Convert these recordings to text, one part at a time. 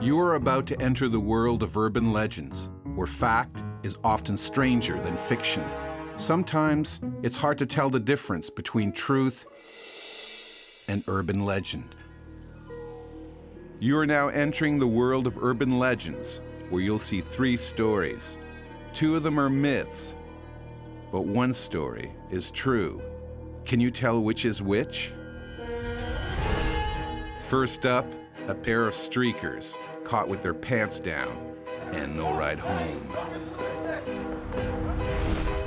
You are about to enter the world of urban legends, where fact is often stranger than fiction. Sometimes it's hard to tell the difference between truth and urban legend. You are now entering the world of urban legends, where you'll see 3 stories. 2 of them are myths, but one story is true. Can you tell which is which? First up, a pair of streakers caught with their pants down and no ride home.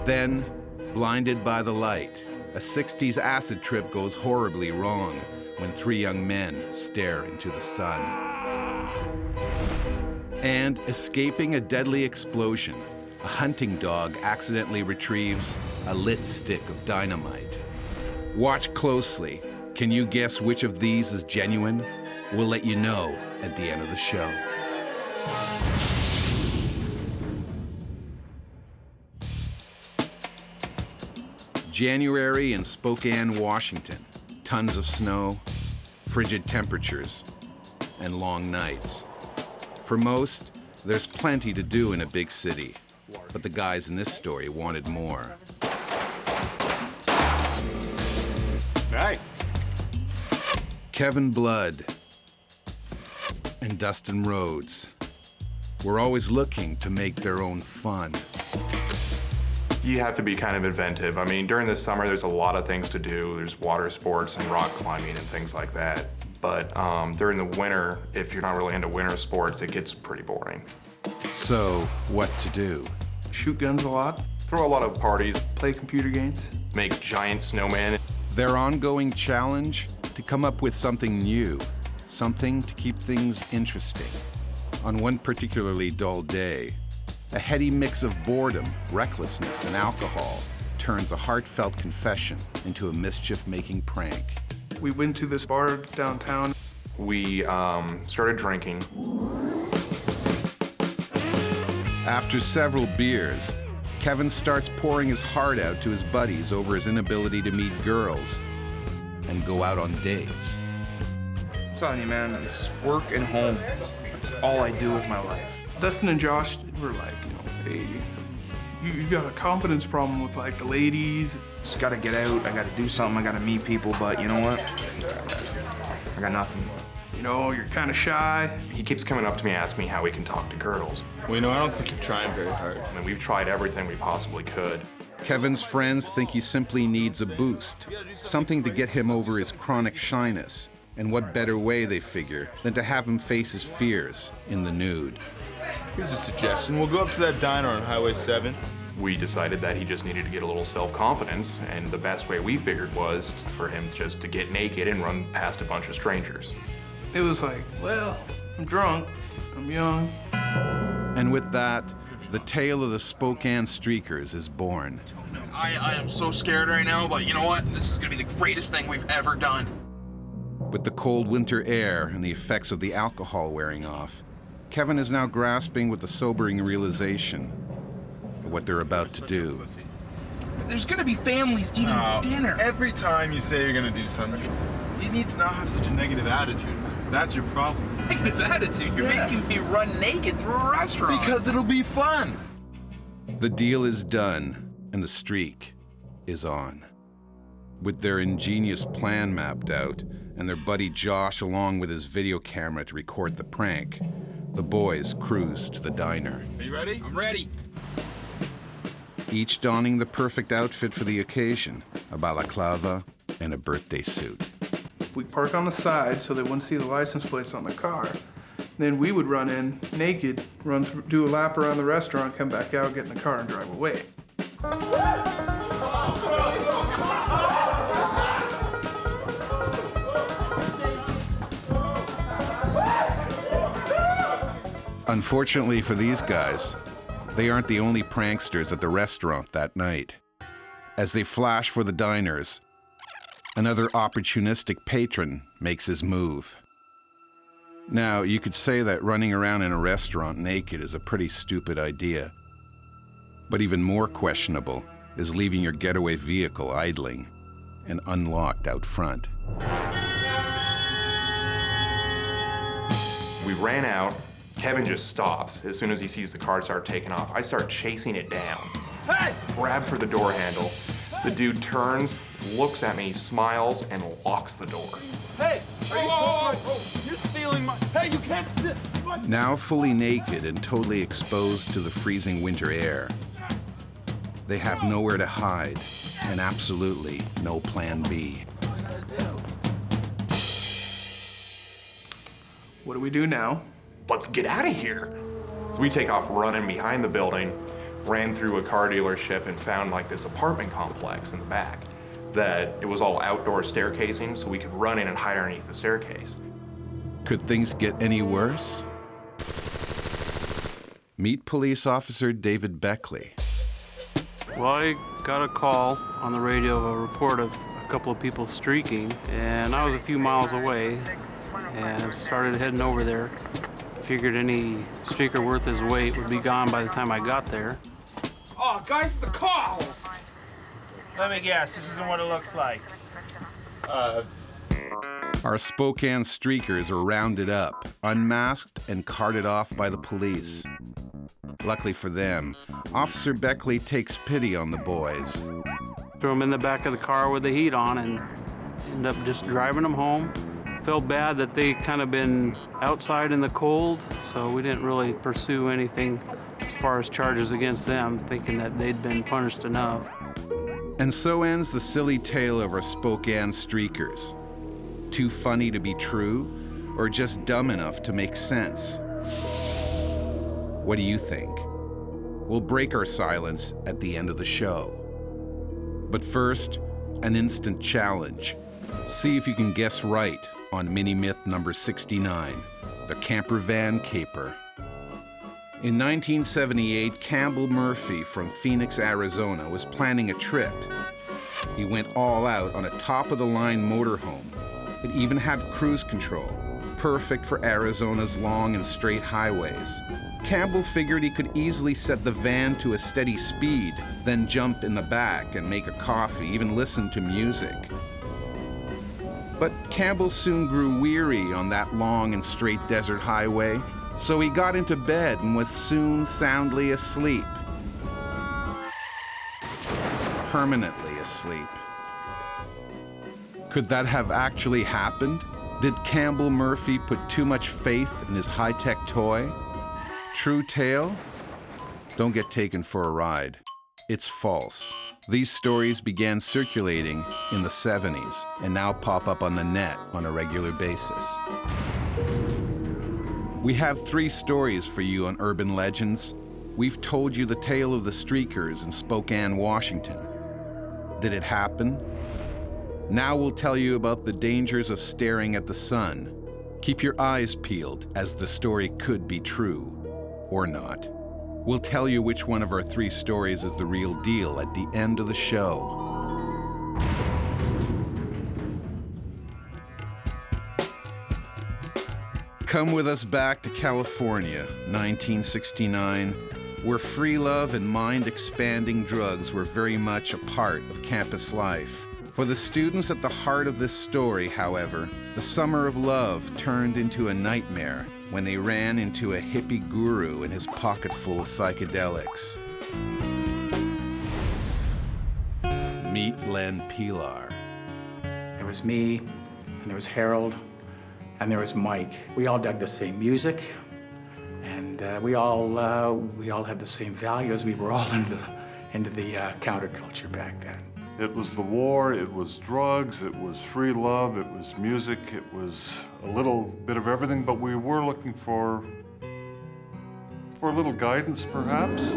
Then, blinded by the light, a 60s acid trip goes horribly wrong when 3 young men stare into the sun. And escaping a deadly explosion, a hunting dog accidentally retrieves a lit stick of dynamite. Watch closely. Can you guess which of these is genuine? We'll let you know at the end of the show. January in Spokane, Washington. Tons of snow, frigid temperatures, and long nights. For most, there's plenty to do in a big city, but the guys in this story wanted more. Nice. Kevin Blood and Dustin Rhodes were always looking to make their own fun. You have to be kind of inventive. I mean, during the summer, there's a lot of things to do. There's water sports and rock climbing and things like that. But during the winter, if you're not really into winter sports, it gets pretty boring. So, what to do? Shoot guns a lot, Throw a lot of parties, play computer games. make giant snowmen. Their ongoing challenge? To come up with something new, something to keep things interesting. On one particularly dull day, a heady mix of boredom, recklessness, and alcohol turns a heartfelt confession into a mischief-making prank. We went to this bar downtown. We started drinking. After several beers, Kevin starts pouring his heart out to his buddies over his inability to meet girls and go out on dates. I'm telling you, man, it's work and home. That's all I do with my life. Dustin and Josh were like, hey, you got a confidence problem with like the ladies. Just gotta get out, I gotta do something, I gotta meet people, but you know what? I got nothing. You're kind of shy. He keeps coming up to me, asking me how we can talk to girls. Well, I don't think you're trying very hard. I mean, we've tried everything we possibly could. Kevin's friends think he simply needs a boost, something to get him over his chronic shyness. And what better way, they figure, than to have him face his fears in the nude. Here's a suggestion. We'll go up to that diner on Highway 7. We decided that he just needed to get a little self-confidence, and the best way we figured was for him just to get naked and run past a bunch of strangers. It was like, well, I'm drunk, I'm young. And with that, the tale of the Spokane Streakers is born. I am so scared right now, but you know what? This is gonna be the greatest thing we've ever done. With the cold winter air and the effects of the alcohol wearing off, Kevin is now grasping with the sobering realization of what they're about to do. There's gonna be families eating dinner. Every time you say you're gonna do something, you need to not have such a negative attitude. That's your problem. Negative attitude. You're making me run naked through a restaurant. Because it'll be fun. The deal is done, and the streak is on. With their ingenious plan mapped out, and their buddy Josh along with his video camera to record the prank, the boys cruise to the diner. Are you ready? I'm ready. Each donning the perfect outfit for the occasion, a balaclava and a birthday suit. We park on the side so they wouldn't see the license plates on the car. Then we would run in naked, run through, do a lap around the restaurant, come back out, get in the car, and drive away. Unfortunately for these guys, they aren't the only pranksters at the restaurant that night. As they flash for the diners, another opportunistic patron makes his move. Now, you could say that running around in a restaurant naked is a pretty stupid idea. But even more questionable is leaving your getaway vehicle idling and unlocked out front. We ran out. Kevin just stops as soon as he sees the car start taking off. I start chasing it down. Hey! Grab for the door handle. The dude turns, looks at me, smiles, and locks the door. Hey! You're stealing my... Hey, you can't steal... Now fully naked and totally exposed to the freezing winter air, they have nowhere to hide and absolutely no plan B. What do we do now? Let's get out of here. So we take off running behind the building, ran through a car dealership and found like this apartment complex in the back that it was all outdoor staircasing, so we could run in and hide underneath the staircase. Could things get any worse? Meet police officer David Beckley. Well, I got a call on the radio of a report of a couple of people streaking, and I was a few miles away and started heading over there. Figured any streaker worth his weight would be gone by the time I got there. Oh, guys, the calls! Let me guess, this isn't what it looks like. Our Spokane Streakers are rounded up, unmasked, and carted off by the police. Luckily for them, Officer Beckley takes pity on the boys. Threw them in the back of the car with the heat on and ended up just driving them home. Felt bad that they kind of been outside in the cold, so we didn't really pursue anything as far as charges against them, thinking that they'd been punished enough. And so ends the silly tale of our Spokane Streakers. Too funny to be true, or just dumb enough to make sense? What do you think? We'll break our silence at the end of the show. But first, an instant challenge. See if you can guess right on mini myth number 69, the camper van caper. In 1978, Campbell Murphy from Phoenix, Arizona was planning a trip. He went all out on a top-of-the-line motorhome. It even had cruise control, perfect for Arizona's long and straight highways. Campbell figured he could easily set the van to a steady speed, then jump in the back and make a coffee, even listen to music. But Campbell soon grew weary on that long and straight desert highway, so he got into bed and was soon soundly asleep. Permanently asleep. Could that have actually happened? Did Campbell Murphy put too much faith in his high-tech toy? True tale? Don't get taken for a ride. It's false. These stories began circulating in the 70s and now pop up on the net on a regular basis. We have 3 stories for you on Urban Legends. We've told you the tale of the Streakers in Spokane, Washington. Did it happen? Now we'll tell you about the dangers of staring at the sun. Keep your eyes peeled, as the story could be true. Or not. We'll tell you which one of our 3 stories is the real deal at the end of the show. Come with us back to California, 1969, where free love and mind-expanding drugs were very much a part of campus life. For the students at the heart of this story, however, the summer of love turned into a nightmare when they ran into a hippie guru and his pocket full of psychedelics. Meet Len Pilar. There was me, and there was Harold, and there was Mike. We all dug the same music, and we all had the same values. We were all into the counterculture back then. It was the war, it was drugs, it was free love, it was music, it was a little bit of everything, but we were looking for a little guidance, perhaps.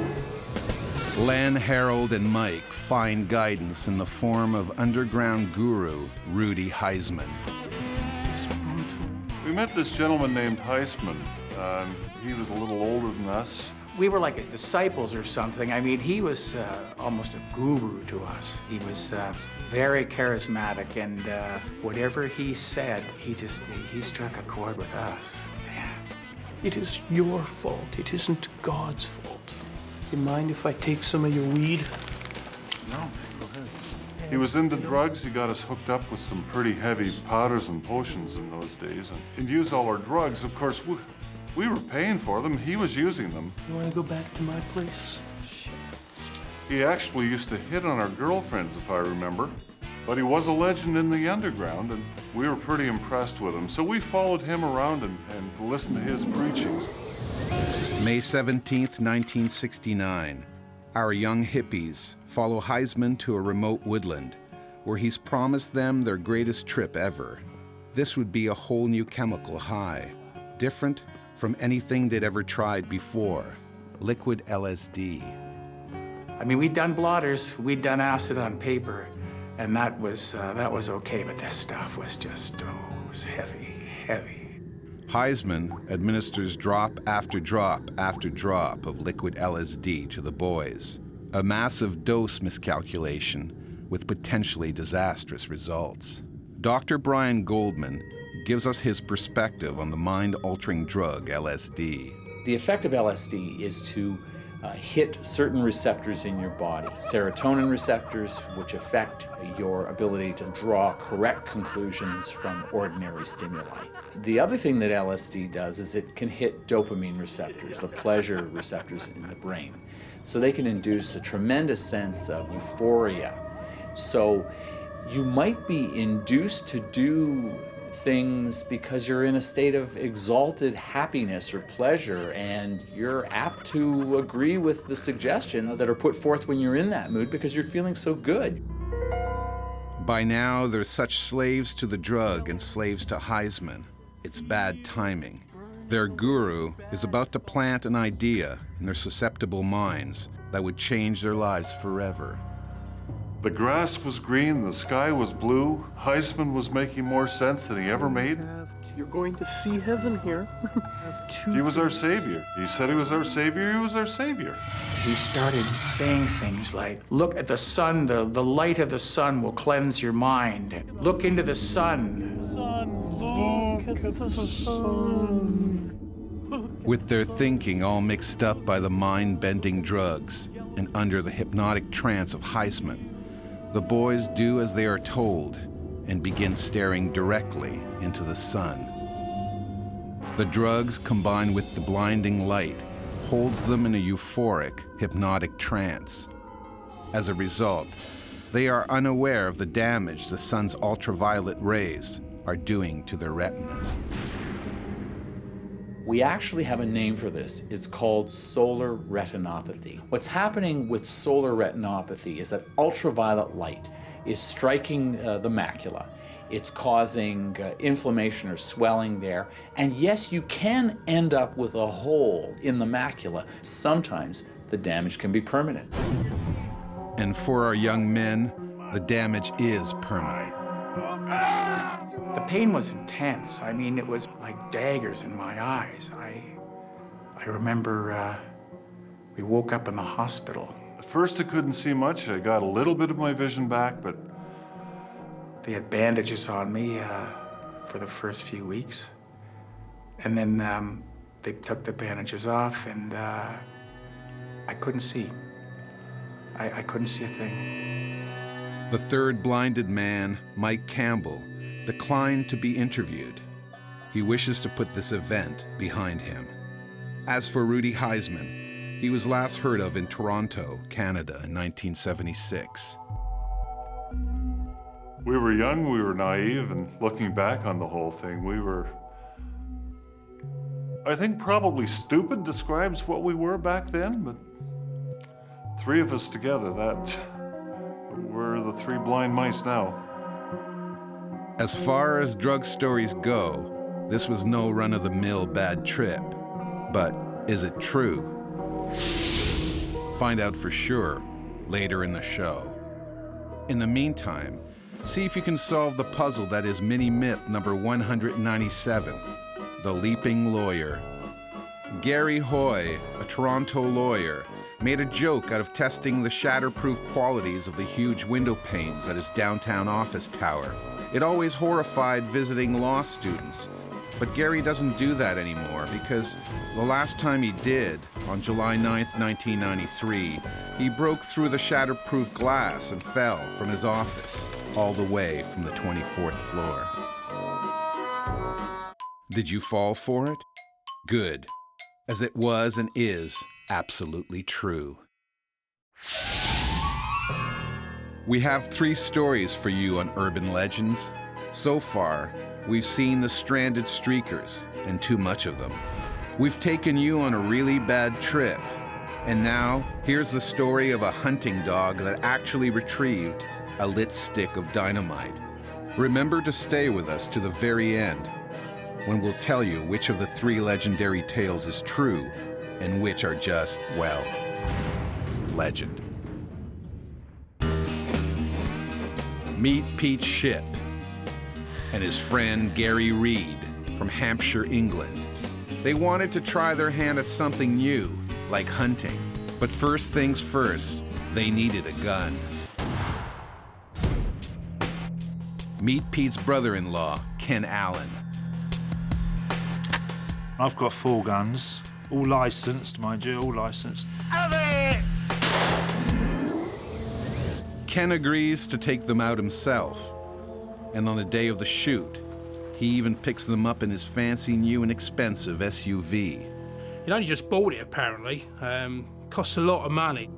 Len, Harold, and Mike find guidance in the form of underground guru Rudy Heisman. We met this gentleman named Heisman. He was a little older than us. We were like his disciples or something. I mean, he was almost a guru to us. He was very charismatic, and whatever he said, he struck a chord with us. Man. It is your fault. It isn't God's fault. You mind if I take some of your weed? No, go ahead. Yeah, He was into drugs. He got us hooked up with some pretty heavy powders and potions in those days. And he'd use all our drugs. Of course, we were paying for them. He was using them. You want to go back to my place? He actually used to hit on our girlfriends, if I remember. But he was a legend in the underground, and we were pretty impressed with him. So we followed him around and listened to his preachings. May 17th, 1969. Our young hippies follow Heisman to a remote woodland where he's promised them their greatest trip ever. This would be a whole new chemical high, different from anything they'd ever tried before. Liquid LSD. I mean, we'd done blotters, we'd done acid on paper, and that was okay, but this stuff was just, it was heavy, heavy. Heisman administers drop after drop after drop of liquid LSD to the boys, a massive dose miscalculation with potentially disastrous results. Dr. Brian Goldman gives us his perspective on the mind-altering drug LSD. The effect of LSD is to hit certain receptors in your body, serotonin receptors, which affect your ability to draw correct conclusions from ordinary stimuli. The other thing that LSD does is it can hit dopamine receptors, the pleasure receptors in the brain. So they can induce a tremendous sense of euphoria. So you might be induced to do things because you're in a state of exalted happiness or pleasure, and you're apt to agree with the suggestions that are put forth when you're in that mood because you're feeling so good. By now, they're such slaves to the drug and slaves to Heisman. It's bad timing. Their guru is about to plant an idea in their susceptible minds that would change their lives forever. The grass was green, the sky was blue. Heisman was making more sense than he ever made. You're going to see heaven here. He was our savior. He said he was our savior. He was our savior. He started saying things like, look at the sun, the light of the sun will cleanse your mind. Look into the sun. Look at the sun. With their thinking all mixed up by the mind-bending drugs and under the hypnotic trance of Heisman, the boys do as they are told and begin staring directly into the sun. The drugs, combined with the blinding light, holds them in a euphoric, hypnotic trance. As a result, they are unaware of the damage the sun's ultraviolet rays are doing to their retinas. We actually have a name for this. It's called solar retinopathy. What's happening with solar retinopathy is that ultraviolet light is striking the macula. It's causing inflammation or swelling there. And yes, you can end up with a hole in the macula. Sometimes the damage can be permanent. And for our young men, the damage is permanent. The pain was intense. I mean, it was like daggers in my eyes. I remember we woke up in the hospital. At first I couldn't see much. I got a little bit of my vision back, but they had bandages on me for the first few weeks. And then they took the bandages off, and I couldn't see. I couldn't see a thing. The third blinded man, Mike Campbell, declined to be interviewed. He wishes to put this event behind him. As for Rudy Heisman, he was last heard of in Toronto, Canada in 1976. we were young, we were naive, and looking back on the whole thing, we were, I think probably stupid describes what we were back then, but three of us together, we're the three blind mice now. As far as drug stories go, this was no run-of-the-mill bad trip. But is it true? Find out for sure later in the show. In the meantime, see if you can solve the puzzle that is mini-myth number 197, the leaping lawyer. Gary Hoy, a Toronto lawyer, made a joke out of testing the shatterproof qualities of the huge window panes at his downtown office tower. It always horrified visiting law students. But Gary doesn't do that anymore because the last time he did, on July 9th, 1993, He broke through the shatterproof glass and fell from his office, all the way from the 24th floor. Did you fall for it? Good, as it was and is absolutely true. We have 3 stories for you on Urban Legends. So far, we've seen the stranded streakers, and too much of them. We've taken you on a really bad trip. And now, here's the story of a hunting dog that actually retrieved a lit stick of dynamite. Remember to stay with us to the very end, when we'll tell you which of the 3 legendary tales is true and which are just, well, legend. Meet Pete Shipp and his friend Gary Reed from Hampshire, England. They wanted to try their hand at something new, like hunting. But first things first, they needed a gun. Meet Pete's brother-in-law, Ken Allen. I've got 4 guns, all licensed, mind you, all licensed. Ken agrees to take them out himself. And on the day of the shoot, he even picks them up in his fancy new and expensive SUV. He'd only just bought it, apparently. Costs a lot of money.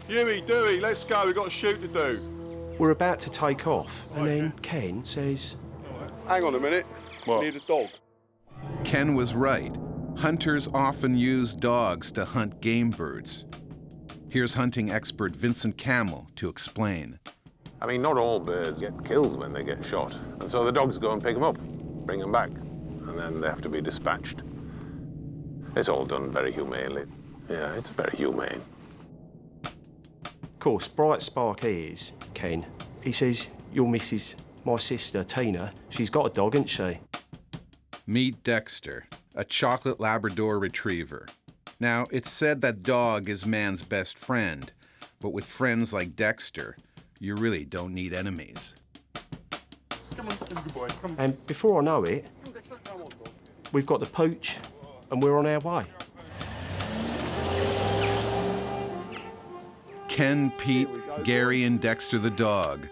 Huey, Dewey, let's go. We've got a shoot to do. We're about to take off, and then Ken says, Hang on a minute. What? Need a dog. Ken was right. Hunters often use dogs to hunt game birds. Here's hunting expert Vincent Camel to explain. I mean, not all birds get killed when they get shot. And so the dogs go and pick them up, bring them back, and then they have to be dispatched. It's all done very humanely. Yeah, it's very humane. Of course, bright spark is, Ken. He says, your missus, my sister, Tina, she's got a dog, ain't she? Meet Dexter, a chocolate Labrador retriever. Now, it's said that dog is man's best friend, but with friends like Dexter, you really don't need enemies. Come on, good boy. Come on. And before I know it, we've got the pooch, and we're on our way. Ken, Pete, Gary, and Dexter the dog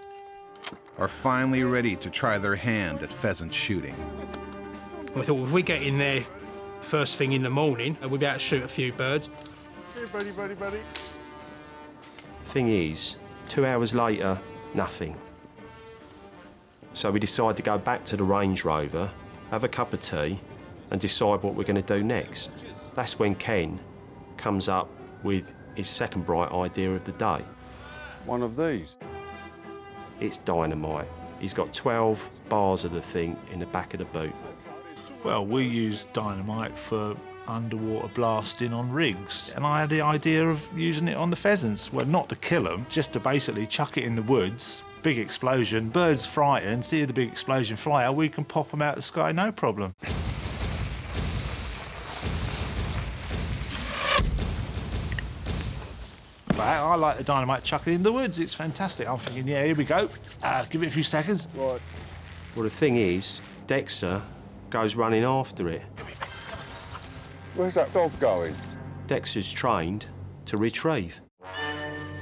are finally ready to try their hand at pheasant shooting. We thought if we get in there first thing in the morning, we'll be able to shoot a few birds. Here, buddy. Thing is, 2 hours later, nothing. So we decide to go back to the Range Rover, have a cup of tea, and decide what we're going to do next. That's when Ken comes up with his second bright idea of the day. One of these. It's dynamite. He's got 12 bars of the thing in the back of the boot. Well, we use dynamite for underwater blasting on rigs, and I had the idea of using it on the pheasants. Well, not to kill them, just to basically chuck it in the woods, big explosion, birds frightened, see the big explosion fly out, we can pop them out of the sky, no problem. But I like the dynamite chucking in the woods, it's fantastic. I'm thinking, yeah, here we go. Give it a few seconds. Right. Well, the thing is, Dexter goes running after it. Where's that dog going? Dexter's trained to retrieve.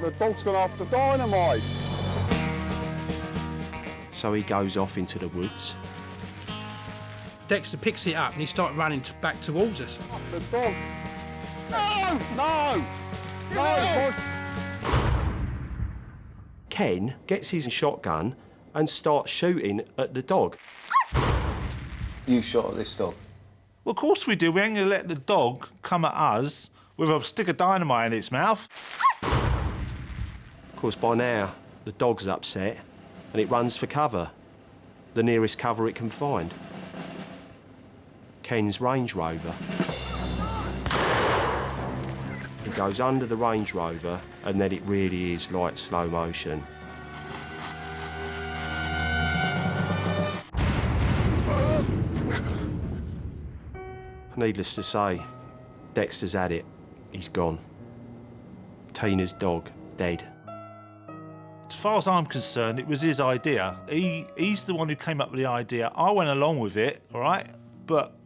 The dog's gone after dynamite. So he goes off into the woods. Dexter picks it up and he starts running back towards us. The dog. No! Ken gets his shotgun and starts shooting at the dog. You shot at this dog? Well, of course we do. We ain't going to let the dog come at us with a stick of dynamite in its mouth. Of course, by now, the dog's upset and it runs for cover, the nearest cover it can find. Ken's Range Rover. He goes under the Range Rover and then it really is like slow motion. Needless to say, Dexter's had it. He's gone. Tina's dog, dead. As far as I'm concerned, it was his idea. He's the one who came up with the idea. I went along with it, all right? But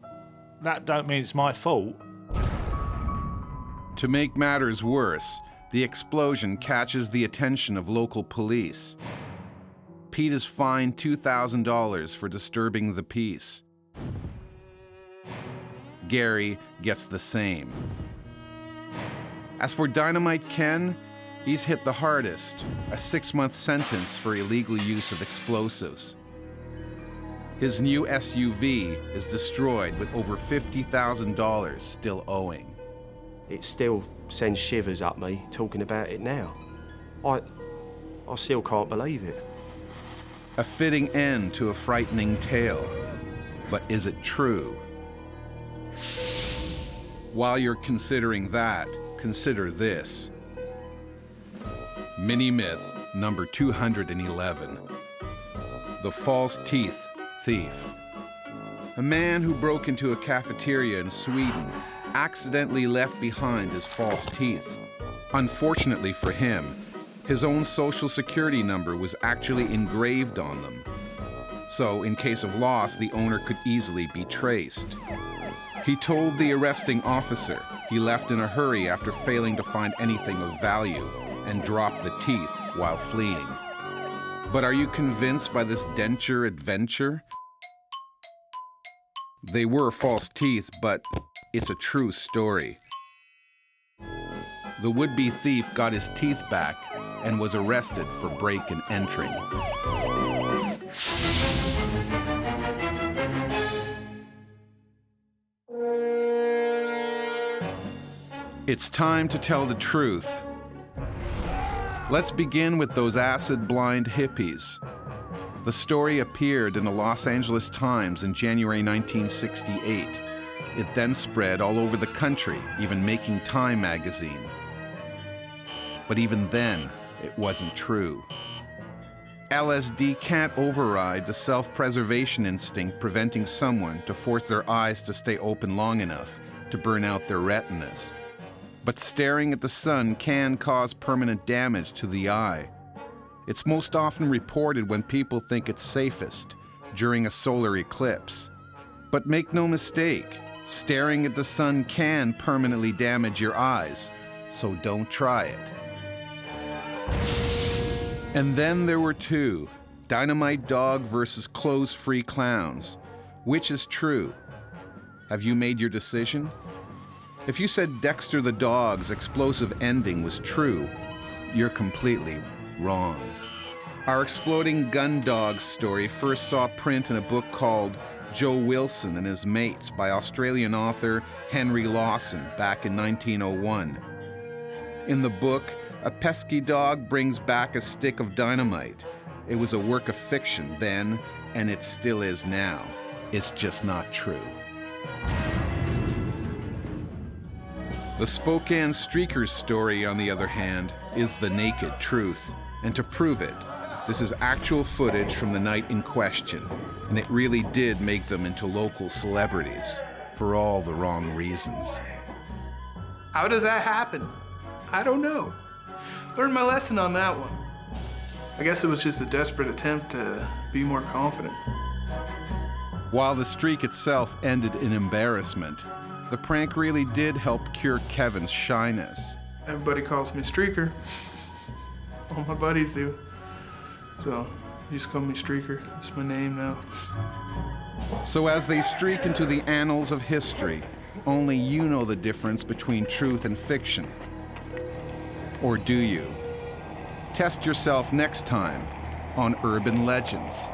that don't mean it's my fault. To make matters worse, The explosion catches the attention of local police. Pete is fined $2,000 for disturbing the peace. Gary gets the same. As for Dynamite Ken, he's hit the hardest, a 6-month sentence for illegal use of explosives. His new SUV is destroyed with over $50,000 still owing. It still sends shivers up me talking about it now. I still can't believe it. A fitting end to a frightening tale. But is it true? While you're considering that, consider this. Mini myth number 211. The false teeth thief. A man who broke into a cafeteria in Sweden accidentally left behind his false teeth. Unfortunately for him, his own social security number was actually engraved on them. So, in case of loss, the owner could easily be traced. He told the arresting officer he left in a hurry after failing to find anything of value and dropped the teeth while fleeing. But are you convinced by this denture adventure? They were false teeth, but it's a true story. The would-be thief got his teeth back and was arrested for break and entering. It's time to tell the truth. Let's begin with those acid-blind hippies. The story appeared in the Los Angeles Times in January 1968. It then spread all over the country, even making Time magazine. But even then, it wasn't true. LSD can't override the self-preservation instinct preventing someone to force their eyes to stay open long enough to burn out their retinas. But staring at the sun can cause permanent damage to the eye. It's most often reported when people think it's safest, during a solar eclipse. But make no mistake, staring at the sun can permanently damage your eyes, so don't try it. And then there were two, Dynamite Dog versus Clothes-Free Clowns. Which is true? Have you made your decision? If you said Dexter the dog's explosive ending was true, you're completely wrong. Our exploding gun dog story first saw print in a book called Joe Wilson and His Mates by Australian author Henry Lawson back in 1901. In the book, a pesky dog brings back a stick of dynamite. It was a work of fiction then, and it still is now. It's just not true. The Spokane Streakers story, on the other hand, is the naked truth. And to prove it, this is actual footage from the night in question, and it really did make them into local celebrities, for all the wrong reasons. How does that happen? I don't know. Learned my lesson on that one. I guess it was just a desperate attempt to be more confident. While the streak itself ended in embarrassment, the prank really did help cure Kevin's shyness. Everybody calls me Streaker. All my buddies do. So, you just call me Streaker. It's my name now. So as they streak into the annals of history, only you know the difference between truth and fiction. Or do you? Test yourself next time on Urban Legends.